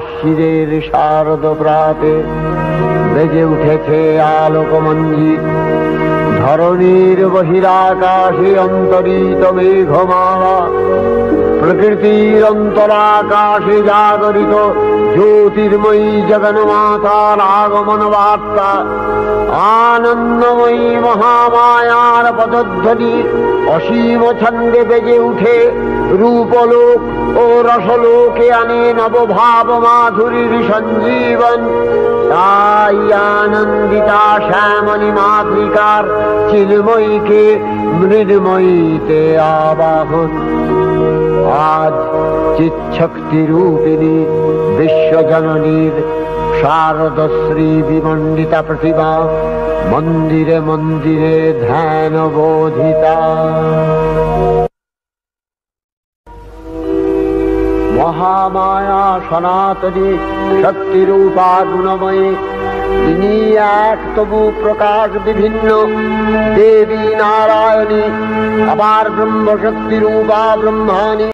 শিরের শারদ প্রাতে বেজে উঠেছে আলোকমঞ্জিত, ধরণীর বহিরাকাশে অন্তরিত মেঘমালা, প্রকৃতির অন্তরাকাশে জাগরিত জ্যোতির্ময়ী জগন্মাতার আগমন বার্তা, আনন্দময়ী মহামায়ার পদধ্বনি অসীম ছন্দে বেজে উঠে রূপলোক ও রসলোকে আনে নবভাব মাধুরীর সঞ্জীবন। তাই আনন্দিতা শ্যামলী মাতৃকার চিন্ময়ীকে মৃন্ময়ীতে আবাহন। আজ চিৎশক্তি রূপিণী বিশ্বজননীর শারদশ্রী বিমণ্ডিতা প্রতিভা মন্দিরে মন্দিরে ধ্যান বোধিতা। মহামায়া সনাতনী শক্তিরূপা গুণময়ী, তিনি এক তবু প্রকাশ বিভিন্ন দেবী নারায়ণী, আবার ব্রহ্মশক্তি রূপা ব্রহ্মাণী।